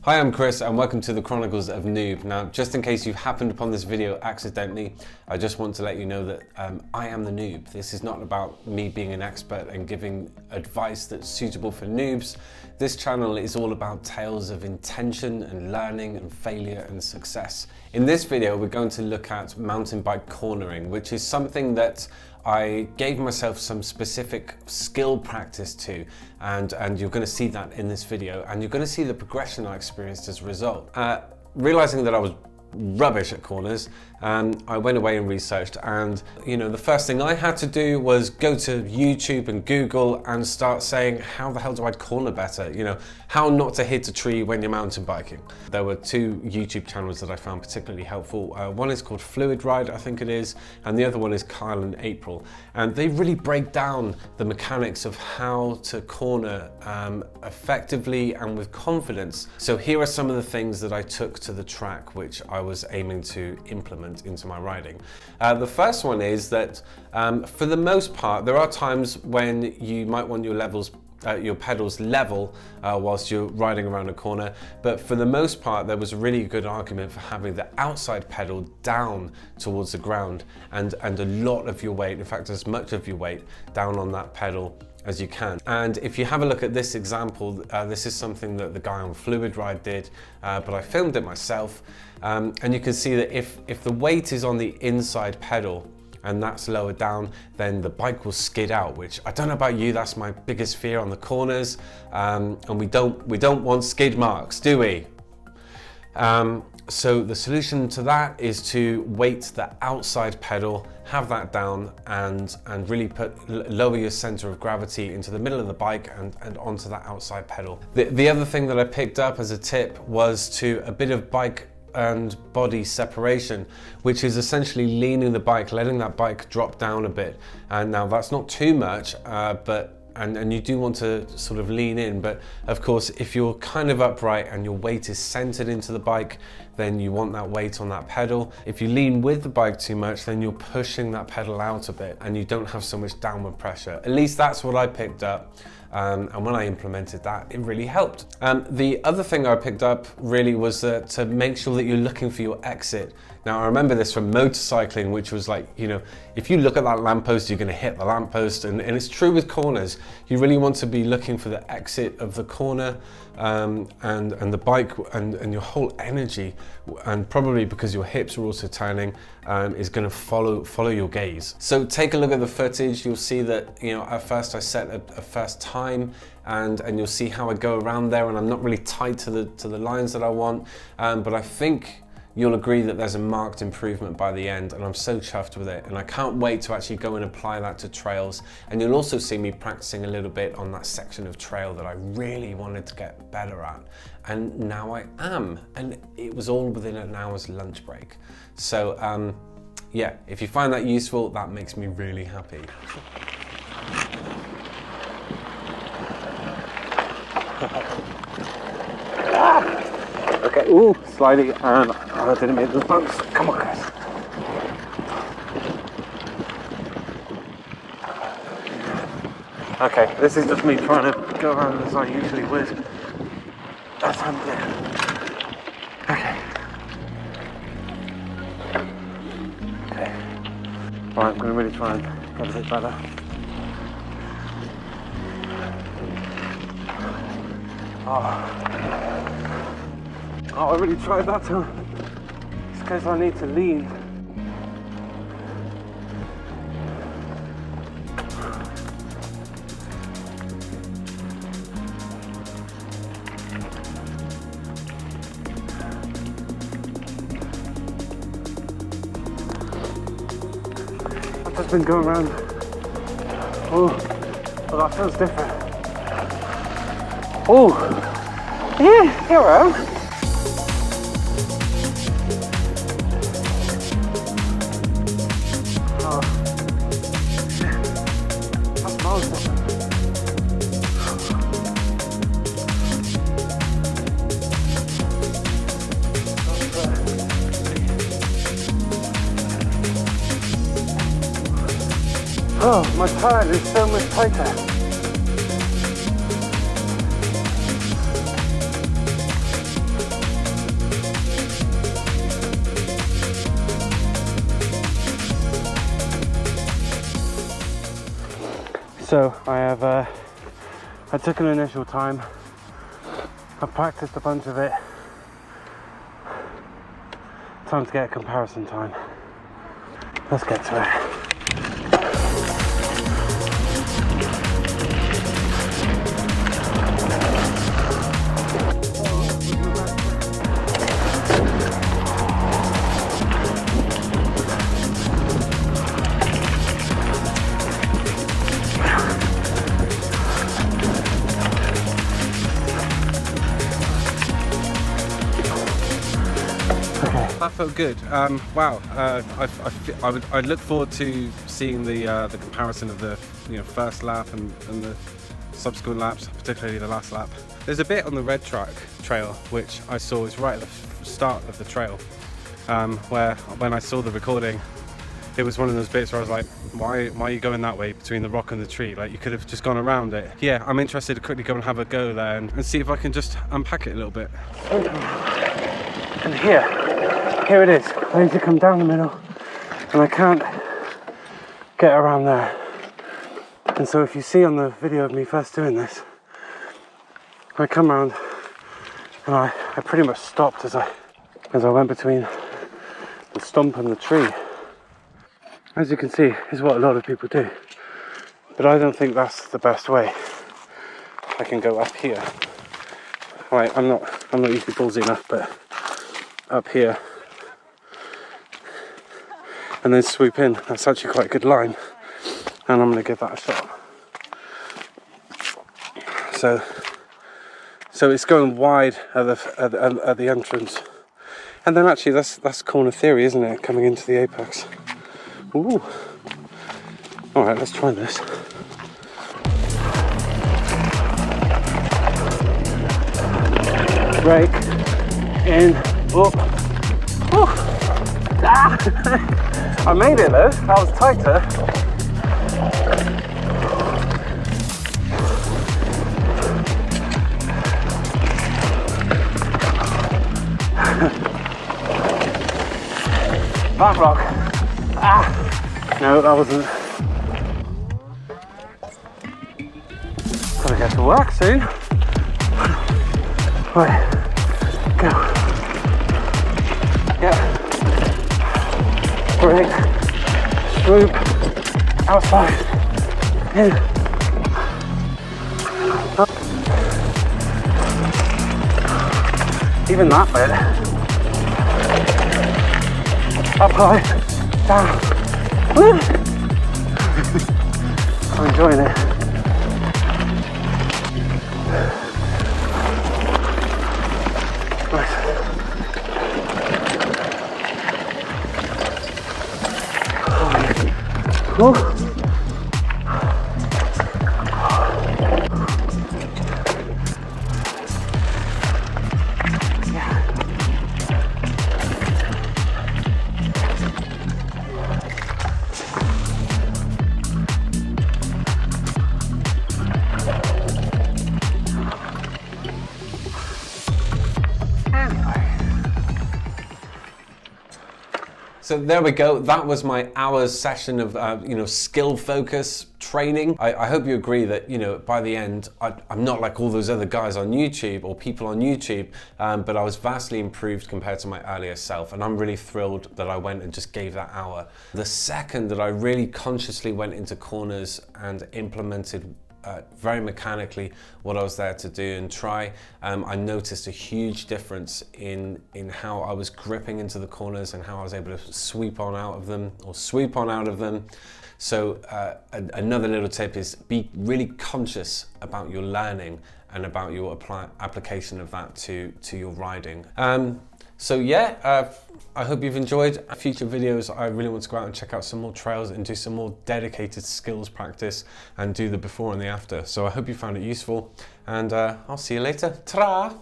Hi, I'm Chris and welcome to the Chronicles of Noob. Now, just in case you've happened upon this video accidentally, I just want to let you know that I am the noob. This is not about me being an expert and giving advice that's suitable for noobs. This channel is all about tales of intention and learning and failure and success. In this video, we're going to look at mountain bike cornering, which is something that I gave myself some specific skill practice to, and you're going to see that in this video, and you're going to see the progression I experienced as a result. Realizing that I was rubbish at corners, I went away and researched, and the first thing I had to do was go to YouTube and Google and start saying, how the hell do I corner better? How not to hit a tree when you're mountain biking. There were two YouTube channels that I found particularly helpful. One is called Fluidride, I think it is, and the other one is Kyle and April. And they really break down the mechanics of how to corner effectively and with confidence. So here are some of the things that I took to the track, which I was aiming to implement into my riding. The first one is that for the most part, there are times when you might want your pedals level whilst you're riding around a corner, but for the most part there was a really good argument for having the outside pedal down towards the ground and a lot of your weight, in fact as much of your weight, down on that pedal as you can. And if you have a look at this example, this is something that the guy on Fluidride did, but I filmed it myself, and you can see that if the weight is on the inside pedal and that's lower down, then the bike will skid out, which I don't know about you, that's my biggest fear on the corners, and we don't want skid marks, do we? So the solution to that is to weight the outside pedal, have that down, and really lower your center of gravity into the middle of the bike and onto that outside pedal. The other thing that I picked up as a tip was a bit of bike and body separation, which is essentially leaning the bike, letting that bike drop down a bit. And now that's not too much, and you do want to sort of lean in, but of course if you're kind of upright and your weight is centered into the bike, then you want that weight on that pedal. If you lean with the bike too much, then you're pushing that pedal out a bit and you don't have so much downward pressure. At least that's what I picked up. And when I implemented that, it really helped. The other thing I picked up really was to make sure that you're looking for your exit. Now I remember this from motorcycling, which was like, if you look at that lamppost, you're gonna hit the lamppost, and it's true with corners. You really want to be looking for the exit of the corner, and the bike and your whole energy, and probably because your hips are also turning, is gonna follow your gaze. So take a look at the footage. You'll see that, at first I set a first time, and you'll see how I go around there, and I'm not really tied to the lines that I want, but I think you'll agree that there's a marked improvement by the end, and I'm so chuffed with it, and I can't wait to actually go and apply that to trails. And you'll also see me practicing a little bit on that section of trail that I really wanted to get better at, and now I am, and it was all within an hour's lunch break. So yeah, if you find that useful, that makes me really happy. Okay, ooh, sliding, and I didn't make those bumps. Come on, guys. Okay, this is just me trying to go around as I usually would. That's how I'm doing. Okay. Okay. Right, I'm going to really try and get a bit better. Oh, I really tried that time. It's because I need to lean. I've just been going around. Oh, well, that feels different. Oh, yeah, here I am. Oh, my tire is so much tighter. So I took an initial time, I practiced a bunch of it. Time to get a comparison time. Let's get to it. That felt good. Wow, I look forward to seeing the comparison of the first lap and the subsequent laps, particularly the last lap. There's a bit on the red trail which I saw is right at the start of the trail, where when I saw the recording, it was one of those bits where I was like, why are you going that way between the rock and the tree? Like, you could have just gone around it. Yeah, I'm interested to quickly go and have a go there and see if I can just unpack it a little bit. And here it is. I need to come down the middle and I can't get around there. And so if you see on the video of me first doing this, I come around and I pretty much stopped as I went between the stump and the tree. As you can see, is what a lot of people do. But I don't think that's the best way. I can go up here. Right, I'm not usually ballsy enough, but up here. And then swoop in. That's actually quite a good line. And I'm going to give that a shot. So it's going wide at the entrance. And then actually that's corner theory, isn't it? Coming into the apex. Ooh. Alright, let's try this. Brake. In. Up. Ah! I made it though. That was tighter. That rock. Ah! No, that wasn't. Gotta get to work soon. Right, go. Yeah. Brake. Swoop. Outside. In. Up. Even that bit. Up high. Down. Woo! I'm enjoying it. Nice. Oh. So there we go. That was my hour's session of skill focus training. I hope you agree that by the end I'm not like all those other guys on YouTube or people on YouTube, but I was vastly improved compared to my earlier self, and I'm really thrilled that I went and just gave that hour. The second that I really consciously went into corners and implemented very mechanically what I was there to do and try, I noticed a huge difference in how I was gripping into the corners and how I was able to sweep on out of them or swoop on out of them. So another little tip is be really conscious about your learning and about your application of that to your riding. So yeah, I hope you've enjoyed future videos. I really want to go out and check out some more trails and do some more dedicated skills practice and do the before and the after. So I hope you found it useful, and I'll see you later. Ta-ra!